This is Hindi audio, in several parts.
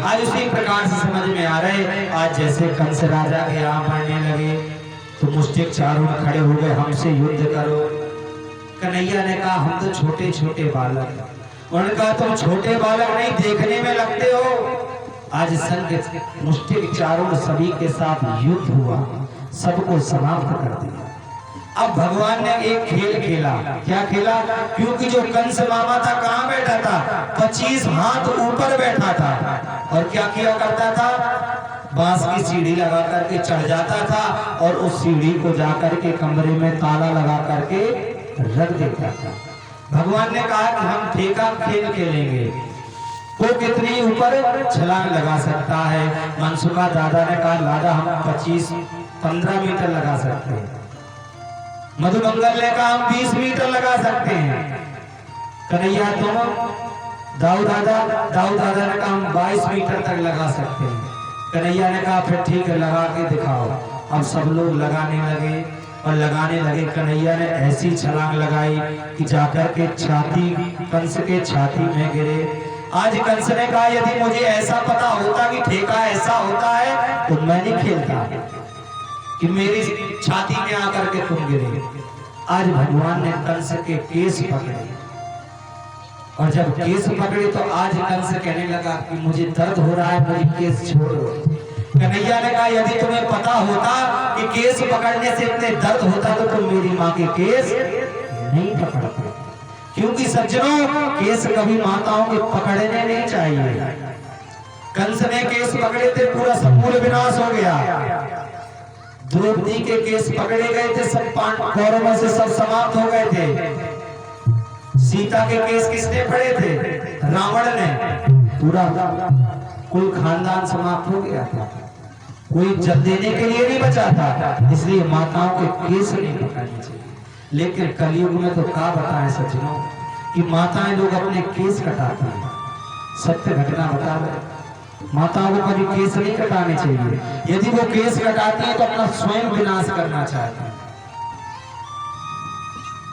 आज उसी प्रकार से समझ में आ रहे। आज जैसे कंस राजा के यहाँ बढ़ने लगे तो मुश्तिक चारों खड़े हो गए, हमसे युद्ध करो। कन्हैया ने कहा हम तो छोटे छोटे बालक हैं। उन्होंने कहा तुम छोटे बालक नहीं, देखने में लगते हो। आज संग मुश्तिक चारों सभी के साथ युद्ध हुआ, सबको समाप्त कर दिया। अब भगवान ने एक खेल खेला। क्या खेला? क्योंकि जो कंस मामा था कहाँ बैठा था? 25 हाथ ऊपर बैठा था। और क्या किया करता था? बांस की सीढ़ी लगा करके चढ़ जाता था और उस सीढ़ी को जाकर के कमरे में ताला लगा करके रख देता था। भगवान ने कहा कि हम ठेका खेल खेलेंगे, वो कितनी ऊपर छलांग लगा सकता है। मनसुखा दादा ने कहा लादा हम 15 मीटर लगा सकते हैं। मधुमंगल ने कहा हम 20 मीटर लगा सकते हैं। कन्हैया तुम? दाऊ दादा ने कहा हम 22 मीटर तक लगा सकते हैं। कन्हैया ने कहा फिर ठीक है, लगा के दिखाओ। अब सब लोग लगाने लगे और लगाने लगे। कन्हैया ने ऐसी छलांग लगाई कि जाकर के कंस के छाती में गिरे। आज कंस ने कहा यदि मुझे ऐसा पता होता कि ठेका ऐसा होता है तो मैं नहीं खेलता कि मेरी छाती में आकर के तुम गिरे। आज भगवान ने कंस के केस पकड़े और जब केस पकड़े तो आज कंस कहने लगा कि मुझे दर्द हो रहा है, मुझे केस छोड़ो। कन्हैया ने कहा यदि तुम्हें पता होता कि केस पकड़ने से इतने दर्द होता तो तुम मेरी माँ के केस नहीं पकड़ते। क्योंकि सज्जनों, केस कभी माताओं के पकड़ने नहीं चाहिए। कंस ने केस पकड़े थे, पूरा समूल विनाश हो गया। द्रौपदी के केस पकड़े गए थे, सब कौरवों से सब समाप्त हो गए थे। सीता के केस किसने पड़े थे? रावण ने। पूरा कोई खानदान समाप्त हो गया था, कोई इज्जत देने के लिए नहीं बचा था। इसलिए माताओं के केस नहीं पकड़ने चाहिए। लेकिन कलयुग में तो क्या बताएं सज्जनों कि माताएं लोग अपने केस कटाती हैं। सत्य घटना बता रहे, माताओं को कभी केस नहीं कटाने चाहिए। यदि वो केस कटाती है तो अपना स्वयं विनाश करना चाहती है।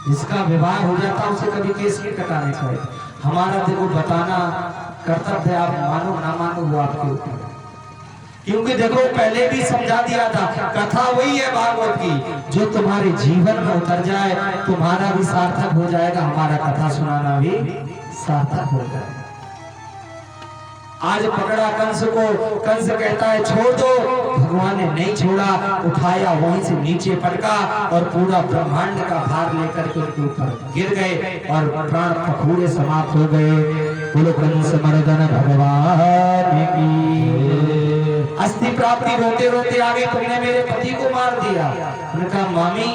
जिसका विवाह हो जाता है उसे कभी केस नहीं कटाने चाहिए। हमारा देखो बताना कर्तव्य, आप मानो ना मानो वो आपके ऊपर है। क्योंकि देखो पहले भी समझा दिया था, कथा वही है भागवत की, जो तुम्हारे जीवन में उतर जाए तुम्हारा भी सार्थक हो जाएगा, हमारा कथा सुनाना भी सार्थक हो जाएगा। आज पकड़ा कंस को, कंस कहता है छोड़ दो, भगवान ने नहीं छोड़ा, उठाया वहीं से नीचे पटका और पूरा ब्रह्मांड का भार लेकर के उनके ऊपर गिर गए और प्राण पखूड़े समाप्त हो गए। बोलो कंस मर्दन भगवान की। अस्थि प्राप्ति रोते रोते आगे, तुमने मेरे पति को मार दिया। उन्होंने कहा मामी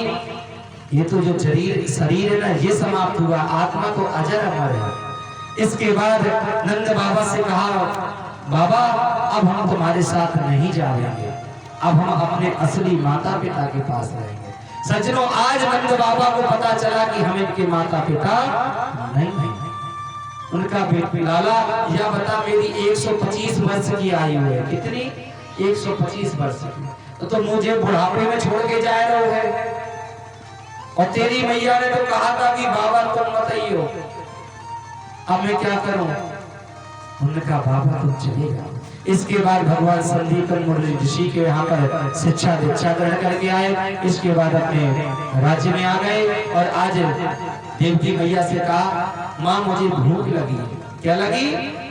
ये तो जो शरीर है ना ये समाप्त हुआ, आत्मा तो अजर अमर है। इसके बाद नंद बाबा से कहा बाबा अब हम तुम्हारे साथ नहीं जाएंगे, अब हम अपने असली माता पिता के पास रहेंगे। सज्जनों, आज नंद बाबा को पता चला कि हम इनके माता पिता नहीं हैं। उनका लाला या बता मेरी 125 वर्ष की आयु है। कितनी? 125 वर्ष की। तो मुझे बुढ़ापे में छोड़ के जा रहे हो। और तेरी मैया ने तो कहा था कि बाबा तुम मत आइयो, अब मैं क्या करूं? उन्होंने कहा बाबा तुम चलेगा। इसके बाद भगवान संदीपन मुरली ऋषि के यहाँ पर शिक्षा दीक्षा ग्रहण करके आए। इसके बाद अपने राज्य में आ गए और आज देवकी मैया से कहा माँ मुझे भूख लगी। क्या लगी?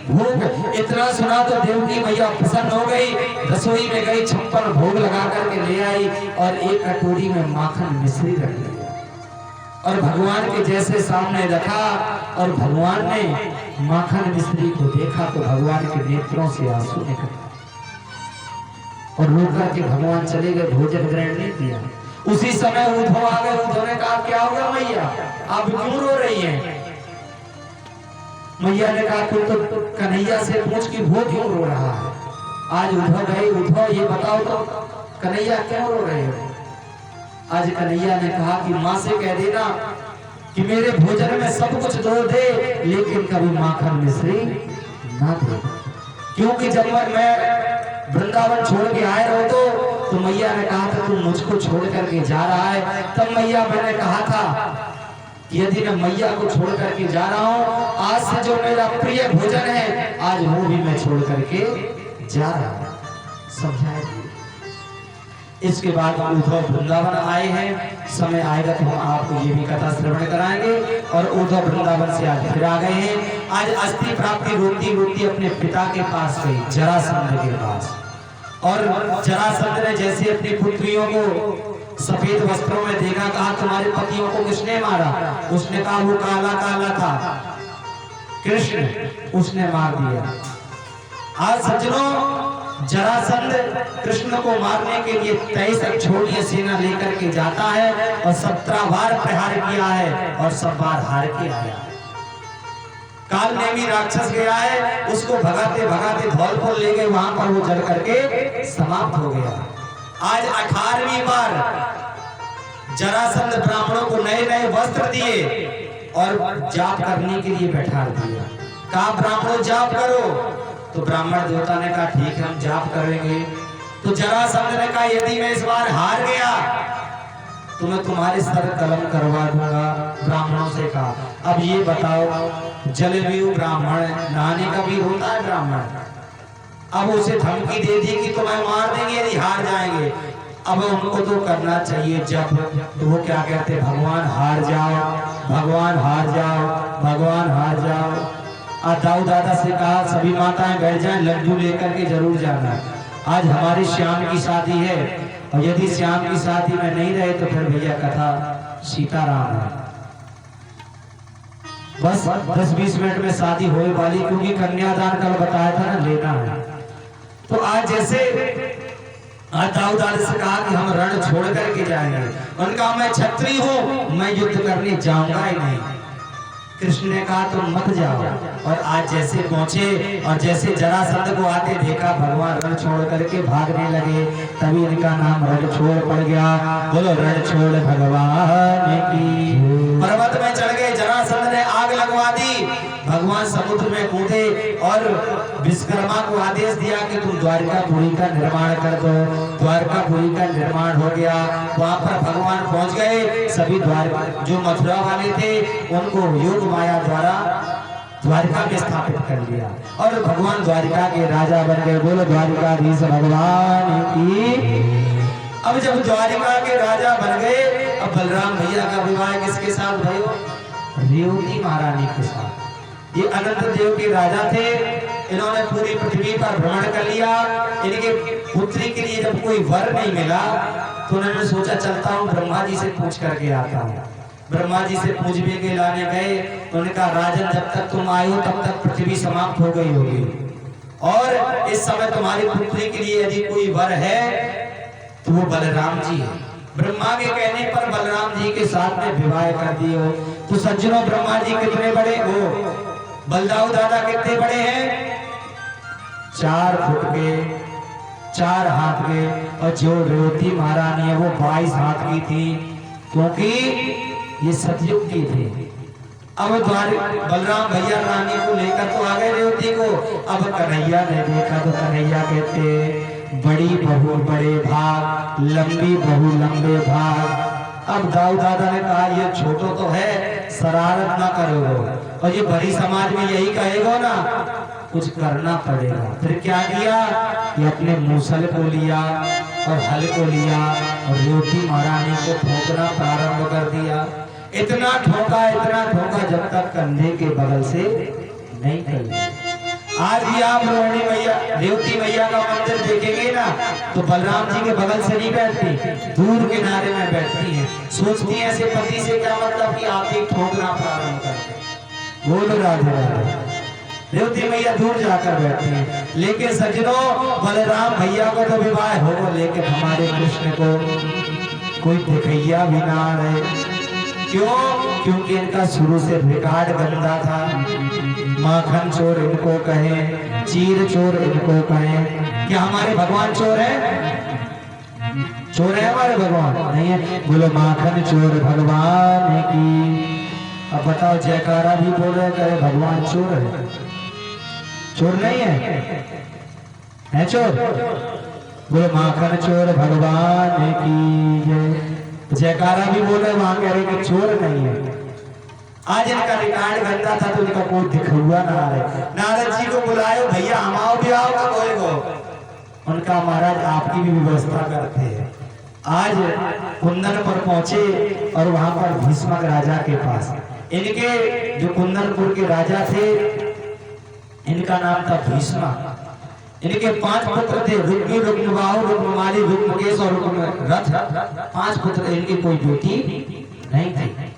भूख। इतना सुना तो देवकी मैया प्रसन्न हो गई, रसोई में गई, 56 भोग लगा करके ले आई और एक कटोरी में माखन मिश्री रख लिया और भगवान के जैसे सामने रखा। और भगवान ने माखन मिश्री को देखा तो भगवान के नेत्रों से आंसू निकले और रोक करके भगवान चले गए, भोजन ग्रहण नहीं किया। उसी समय उद्धव आ गए। उद्धव ने कहा क्या होगा मैया, आप क्यों रो रही हैं? मैया ने कहा तुम तो कन्हैया से पूछ कि वो क्यों रो रहा है। आज उद्धव गए, उद्धव ये बताओ तो कन्हैया क्यों रो रहे हो? आज कन्हैया ने कहा कि माँ से कह देना कि मेरे भोजन में सब कुछ दो दे, लेकिन कभी माखन मिश्री ना दे। क्योंकि जब मैं वृंदावन छोड़ के आए रहो तो तो मैया ने कहा था तू मुझको छोड़ करके जा रहा है। तब मैया मैंने कहा था कि यदि मैं मैया को छोड़ करके जा रहा हूँ, आज से जो मेरा प्रिय भोजन है आज वो भी मैं छोड़ करके जा रहा हूँ। समझाए। इसके बाद उद्धव वृंदावन आए हैं। समय आएगा तो हम आपको ये भी कथा श्रवण कराएंगे। और उद्धव वृंदावन से आज फिर आ गए हैं। आज अस्थि प्राप्ति रोती रोती अपने पिता के पास गई, जरासंध के पास। और जरासंध ने जैसे अपनी पुत्रियों को सफेद वस्त्रों में देखा, कहा तुम्हारे पतियों को किसने मारा? उसने कहा वो काला काला था, कृष्ण, उसने मार दिया। आज सज्जनों, जरासंध कृष्ण को मारने के लिए 23 छोटी सेना लेकर के जाता है और 17 बार प्रहार किया है और सब बार हार के आया। काल नेमी राक्षस गया है, उसको भगाते भगाते धौलपुर ले गए, वहां पर वो जल करके समाप्त हो गया। आज 18वीं बार जरासंध ब्राह्मणों को नए नए वस्त्र दिए और जाप करने के लिए बैठा दिया। कहा ब्राह्मणों जाप करो। तो ब्राह्मण देवता ने कहा ठीक है हम जाप करेंगे। तो जरासंध ने कहा यदि मैं इस बार हार गया तो मैं तुम्हारे सर कलम करवा दूंगा। ब्राह्मणों से कहा अब ये बताओ, जलवीय ब्राह्मण, नहाने का भी होता है ब्राह्मण, अब उसे धमकी दे दी कि तुम्हें मार देंगे यदि हार जाएंगे। अब उनको तो करना चाहिए जब, तो वो क्या कहते, भगवान हार जाओ, भगवान हार जाओ, भगवान हार जाओ। दाऊ दादा से कहा सभी माताएं बैठ जाएं, लड्डू लेकर के जरूर जाना। आज हमारी श्याम की शादी है और यदि श्याम की शादी में नहीं रहे तो फिर भैया कथा सीताराम है। बस 10-20 मिनट में शादी होने वाली, क्योंकि कन्यादान कल बताया था ना, लेना है। तो आज जैसे दाऊ दादा से कहा कि हम रण छोड़ करके जाएंगे, उनका मैं क्षत्रिय हूँ, मैं युद्ध करने जाऊंगा ही नहीं। कृष्ण ने कहा तुम मत जाओ। और आज जैसे पहुंचे और जैसे जरासंध को आते देखा, भगवान रण छोड़ करके भागने लगे, तभी इनका नाम रणछोड़ पड़ गया। बोलो रणछोड़ भगवान की। पर्वत में चढ़ गए, जरासंध ने आग लगवा दी, भगवान समुद्र में कूदे और विश्वकर्मा को आदेश दिया कि तुम द्वारकापुरी का निर्माण कर दो। द्वारकापुरी का निर्माण हो गया। वहां पर भगवान पहुंच गए। सभी द्वारका जो मथुरा वाले थे उनको योग माया द्वारा द्वारका में स्थापित कर लिया और भगवान द्वारिका के राजा बन गए। बोलो द्वारिकाधीश भगवान की। अब जब द्वारिका के राजा बन गए, अब बलराम भैया का विवाह किसके साथ भयो? रेवती महारानी के साथ। ये अनंत देव के राजा थे, इन्होंने पूरी पृथ्वी पर भ्रमण कर लिया। इनके पुत्री के लिए जब कोई वर नहीं मिला तो उन्होंने सोचा चलता हूँ ब्रह्मा जी से पूछ करके आता हूँ। ब्रह्मा जी से पूछने के लाने गए तो उन्होंने कहा राजन जब तक तुम आए हो तब तक पृथ्वी समाप्त हो गई होगी और इस समय तुम्हारी पुत्री के लिए यदि कोई वर है तो वो बलराम जी है। ब्रह्मा के कहने पर बलराम जी के साथ में विवाह कर दिए हो। तो सज्जनों, ब्रह्मा जी कितने बड़े हो? बलदाऊ दादा कितने बड़े हैं? 4 फुट के, 4 हाथ के। और जो रेवती महारानी है वो 22 हाथ की थी, क्योंकि ये सतयुग की थी। अब बलराम भैया रानी को लेकर तो आ गए रेवती को। अब कन्हैया ने देखा तो कन्हैया कहते बड़ी बहू बड़े भाग, लंबी बहू लंबे भाग। अब दाऊ दादा ने कहा ये छोटो तो है, शरारत ना करो। और ये बड़ी समाज में यही कहेगा ना, कुछ करना पड़ेगा। फिर क्या किया, ये अपने मूसल को लिया और हल को लिया और रेवती महारानी को ठोकना प्रारंभ कर दिया। इतना ठोका जब तक कंधे के बगल से नहीं कर। आज भी आप रोहिणी मैया, रेवती मैया का मंदिर देखेंगे ना तो बलराम जी के बगल से नहीं बैठती, दूर किनारे में बैठती हैं। सोचती हैं ऐसे पति से क्या मतलब कि आप एक ठोकना प्रारंभ करते। बोलो राधे राधे। रेवती मैया दूर जाकर बैठती हैं। लेकिन सज्जनों, बलराम भैया को तो विवाह हो, लेकिन हमारे कृष्ण को कोई दिखैया भी ना रहे। क्यों? क्योंकि इनका शुरू से रिकॉर्ड गंदा था। माखन चोर इनको कहें, चीर चोर इनको कहें। क्या हमारे भगवान चोर है? चोर है हमारे भगवान? नहीं है। बोलो माखन चोर भगवान की। अब बताओ, जयकारा भी बोल रहे कहे भगवान चोर है? चोर नहीं है, है चोर? बोले माखन चोर भगवान की जय। जयकारा भी बोले, वहां कह रहे कि चोर नहीं है। आज इनका रिकॉर्ड गंदा था तो इनका कोई दिखुआ ना रहे। नारद जी को बुलायो, भैया हम आओ भी आओ का कोई को। उनका महाराज आपकी भी व्यवस्था करते हैं। आज कुंदन पर पहुंचे और वहां पर भीष्मक राजा के पास, इनके जो कुंदनपुर के राजा थे इनका नाम था भीष्मा। इनके 5 पुत्र थे, रुक्मी, रुक्मबाहु, रुक्ममाली, रुक्मकेश और रुक्मरथ। 5 पुत्र, इनकी कोई बेटी नहीं थी।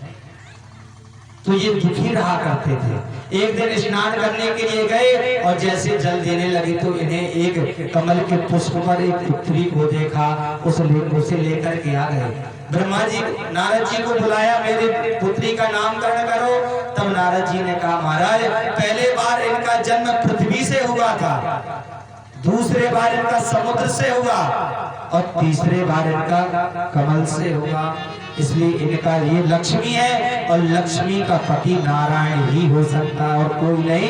तो ये दुखी रहा करते थे। एक दिन स्नान करने के लिए गए और जैसे जल देने लगे तो इन्हें एक कमल के पुष्प पर एक पुत्री को देखा, उसे लेकर के आ गए। ब्रह्मा जी नारद जी को बुलाया, मेरी पुत्री का नामकरण करो। तब नारद जी ने कहा, महाराज पहले बार इनका जन्म पृथ्वी से हुआ था, दूसरे बार इनका समुद्र से हुआ और तीसरे बार इनका कमल से हुआ। इसलिए इनका ये लक्ष्मी है और लक्ष्मी का पति नारायण ही हो सकता और कोई नहीं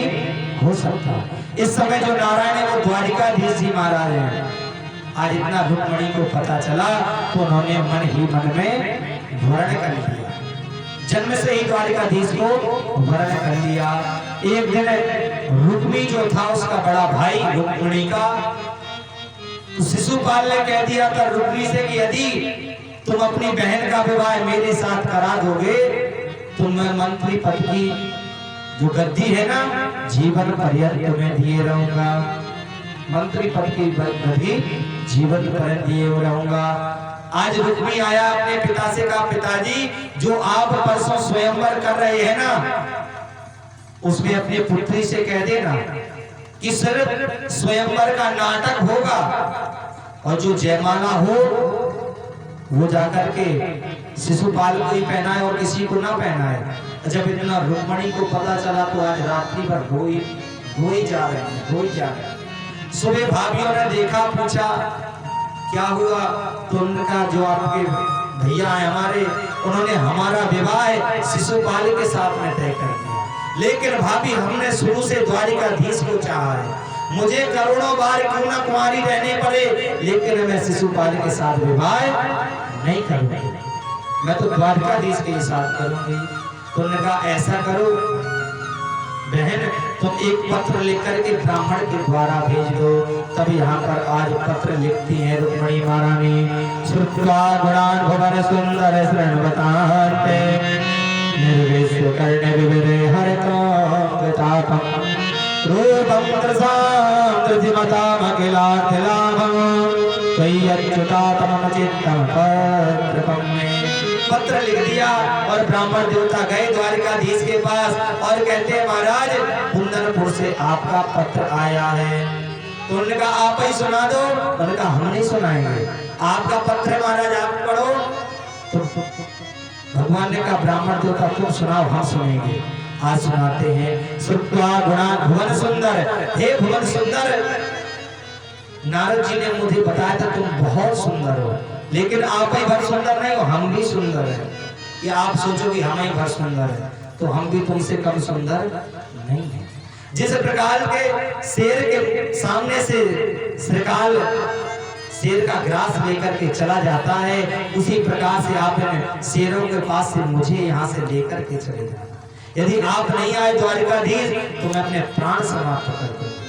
हो सकता। इस समय जो नारायण है वो द्वारिकाधीश जी महाराज हैं। आज इतना रुक्मणी को पता चला तो उन्होंने मन ही मन में वर्ण कर लिया, जन्म से ही द्वारिकाधीश को वर्ण कर लिया। एक दिन रुक्मी जो था उसका बड़ा भाई रुक्मणी का, शिशुपाल ने कह दिया था रुक्मी से कि यदि तुम अपनी बहन का विवाह मेरे साथ करा दोगे तो मैं मंत्री पद की जो गद्दी है ना जीवन पर्यंत तुम्हें दिए रहूंगा। मंत्री पद की गद्दी जीवन पर्यंत दिए रहूंगा। आज रुक्मी आया अपने पिता से कहा, पिताजी जो आप परसों स्वयंवर कर रहे हैं ना उसमें अपनी पुत्री से कह देना कि सिर्फ स्वयंवर का नाटक होगा और जो जयमाला हो वो जाकर के शिशुपाल को ही पहनाए और किसी को ना पहनाए। जब इतना रुक्मणी को पता चला तो आज रात्रि भर हो ही जा रहे हैं। सुबह भाभियों ने देखा, पूछा क्या हुआ तो उनका जो आपके भैया है हमारे, उन्होंने हमारा विवाह शिशुपाल के साथ में तय कर दिया। लेकिन भाभी हमने शुरू से द्वारिकाधीश को चाहा है, मुझे करोड़ों बार क्यों ना कुंवारी रहने पड़े लेकिन मैं शिशुपाल के साथ विवाह नहीं करूंगी, मैं तो द्वारकाधीश के साथ करूंगी। तो उन्होंने कहा ऐसा करो बहन, तुम एक पत्र लिखकर के ब्राह्मण के द्वारा भेज दो। तब यहाँ पर आज पत्र लिखती है रुक्मणी महारानी। श्रुत्वा गुणान् भुवन सुंदर शृण्वतान्ते निर्विश्य कर्ण विविरे हरतापम रूपं त्रसां धृतिमतामखिलाखिलाभं त्वय्यच्युतातमं चित्तं पत्रकं मे। पत्र लिख दिया और ब्राह्मण देवता गए द्वारिकाधीश के पास और कहते हैं महाराज कुंदनपुर से आपका पत्र आया है। तो उन्होंने कहा आप ही सुना दो। उन्होंने कहा हम नहीं सुनाएंगे, आपका पत्र है महाराज आप पढ़ो। तो भगवान ने कहा ब्राह्मण देवता तुम सुनाओ, हम सुनेंगे। आज सुनाते हैं। श्रुत्वा गुणान् भुवन सुंदर, हे भुवन सुंदर, नारद जी ने मुझे बताया था तुम बहुत सुंदर हो, लेकिन आप ही भर सुंदर नहीं हो, हम भी सुंदर हैं। ये आप सोचो कि हम ही भर सुंदर है तो हम भी तुमसे कम सुंदर नहीं है। जिस प्रकार के शेर के सामने से श्रीकाल शेर का ग्रास लेकर के चला जाता है, उसी प्रकार से आप शेरों के पास से मुझे यहाँ से लेकर के चले जाना। यदि आप नहीं आए द्वारिकाधीश तो मैं अपने प्राण समाप्त कर दूंगा।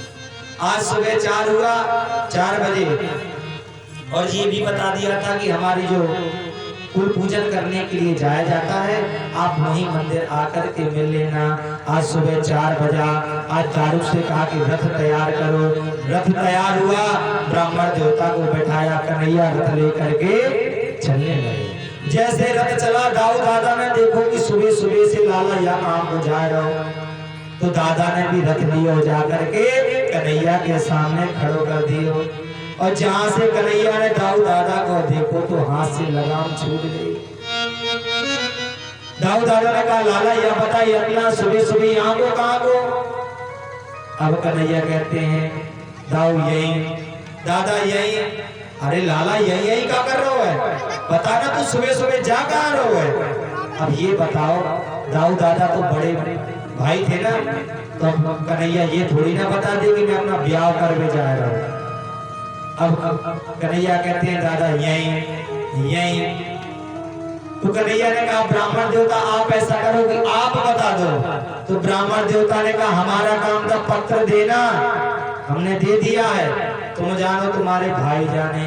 आज सुबह 4 हुआ, 4 बजे, और ये भी बता दिया था कि हमारी जो कुल पूजन करने के लिए जाया जाता है आप वहीं मंदिर आकर के मिल लेना। आज सुबह 4 बजा। आज दारू से कहा कि रथ तैयार करो। रथ तैयार हुआ, ब्राह्मण देवता को बैठाया, कन्हैया रथ लेकर के चलने लगे। जैसे रथ चला, दाऊ दादा ने देखो कि सुबह सुबह से लाला या काम को जा रहा हो, तो दादा ने भी रथ लियो जाकर के कन्हैया के सामने खड़ो कर दियो। और जहां से कन्हैया ने दाऊ दादा को देखो तो हाथ से लगाम छूट गई। दाऊ दादा ने कहा लाला यह बताइए अपना सुबह सुबह यहाँ को कहाँ को। अब कन्हैया कहते हैं दाऊ यही, दादा यही। अरे लाला यही यही क्या कर रहा है, बता ना तू सुबह सुबह जा कहाँ रहा है। अब ये बताओ, दाऊ दादा तो बड़े भाई थे ना, तो कन्हैया ये थोड़ी ना बता दे कि मैं अपना ब्याह करके जा रहा हूँ। अब कन्हैया कहते हैं दादा यहीं यहीं। तो कन्हैया ने कहा ब्राह्मण देवता आप ऐसा करो कि आप बता दो। तो ब्राह्मण देवता ने कहा हमारा काम था पत्र देना, हमने दे दिया है, तुम जानो तुम्हारे भाई जाने।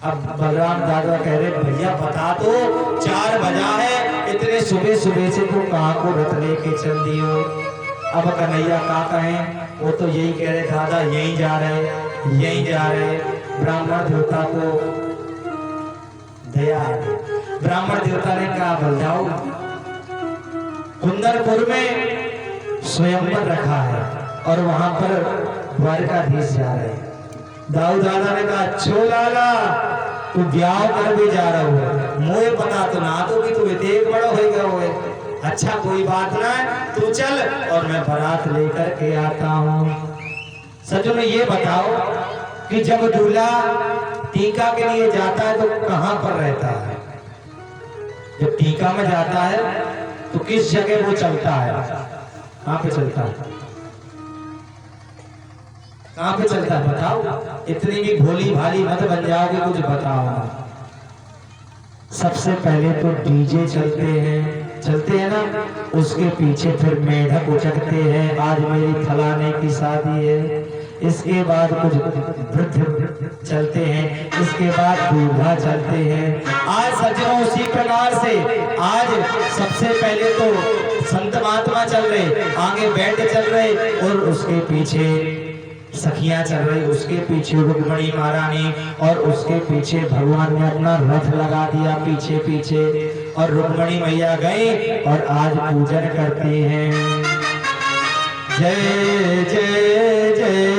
अब बलराम दादा कह रहे भैया बता दो 4 बजा है, इतने सुबह सुबह से तुम कहाँ को रथ लेके चल दियो। अब कन्हैया का कहें, वो तो यही कह रहे दादा यहीं जा रहे यहीं जा रहे। ब्राह्मण देवता को दया है, ब्राह्मण देवता ने कहा बलदाऊ कुंदनपुर में स्वयंवर रखा है और वहां पर द्वारकाधीश जा रहे हैं। दाऊ दादा ने कहा अच्छो लाला तू ब्याह कर भी जा रहा हो, मुझे पता तो ना तो कि तू देख बड़ा हो गया हो। अच्छा कोई बात ना है, तू चल और मैं बारात लेकर के आता हूँ। सचो में ये बताओ कि जब दूल्हा टीका के लिए जाता है तो कहाँ पर रहता है? जब टीका में जाता है तो किस जगह वो चलता है? कहाँ पे चलता है? कहाँ पे चलता है बताओ? इतनी भी भोली भाली मत बन जाओगे, कुछ बताओ। सबसे पहले तो डीजे चलते हैं ना, उसके पीछे फिर मेढक उचकते हैं, आज मेरी फलाने की शादी है। इसके बाद कुछ वृद्ध चलते हैं, इसके बाद दूल्हा चलते हैं। आज सज्जनों उसी प्रकार से आज सबसे पहले तो संत महात्मा चल रहे, आगे बैठ चल रहे और उसके पीछे सखियां चल रही, उसके पीछे रुक्मणी महारानी और उसके पीछे भगवान ने अपना रथ लगा दिया पीछे पीछे। और रुक्मणी मैया गई और आज पूजन करते हैं। जय जय जय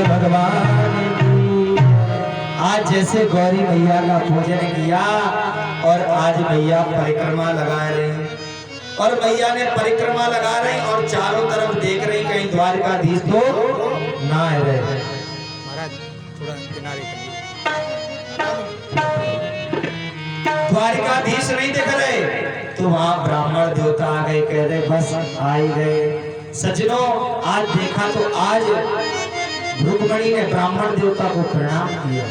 भगवान। आज जैसे गौरी मैया का पूजन किया और आज मैया परिक्रमा लगा रही और मैया ने परिक्रमा लगा रही और चारों तरफ देख रही कहीं द्वारकाधीश तो ना रहे। द्वारकाधीश नहीं दिख रहे तो वहां ब्राह्मण देवता आ गए, कह रहे बस आ ही गए। सज्जनों आज देखा तो आज रुक्मणी ने ब्राह्मण देवता को प्रणाम किया।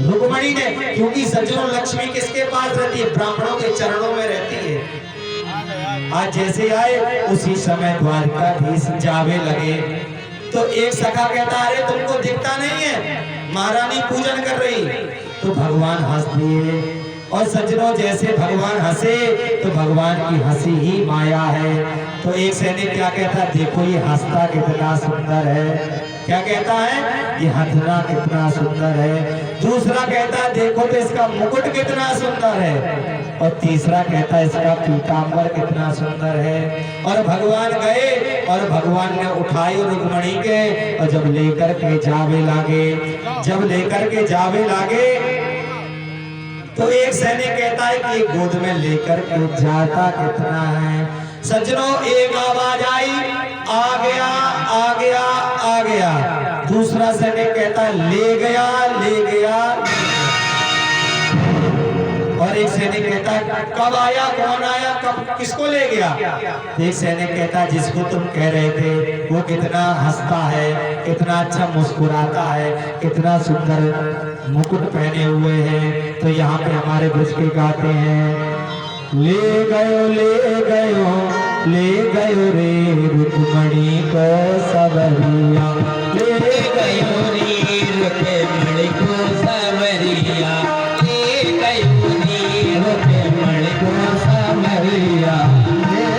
रुक्मणी ने, क्योंकि सज्जनों लक्ष्मी किसके पास रहती है? ब्राह्मणों के चरणों में रहती है। आज जैसे आए उसी समय द्वारकाधीश जावे लगे तो एक सखा कहता अरे तुमको दिखता नहीं है, महारानी पूजन कर रही। तो भगवान हंस दिए और सज्जनों जैसे भगवान हंसे तो भगवान की हंसी ही माया है। तो एक सैनिक क्या कहता है, देखो ये हंसता कितना सुंदर है। क्या कहता है, ये हंसना कितना सुंदर है। दूसरा कहता है देखो तो इसका मुकुट कितना सुंदर है। और तीसरा कहता है इसका पीतांबर कितना सुंदर है। और भगवान गए और भगवान ने उठाई रुक्मणी के और जब लेकर के जावे लागे तो एक सैनिक कहता है कि गोद में लेकर के जाता कितना है। सज्जनों एक आवाज आई, आ गया आ गया आ गया। दूसरा सैनिक कहता है ले गया। और एक सैनिक कहता है कब आया, कौन आया, कब किसको ले गया? एक सैनिक कहता है जिसको तुम कह रहे थे वो कितना हंसता है, कितना अच्छा मुस्कुराता है, कितना सुंदर मुकुट पहने हुए हैं। तो यहाँ पे हमारे ब्रज के गाते हैं, ले गयो रे रुक्मणी को सबरिया, ले गयो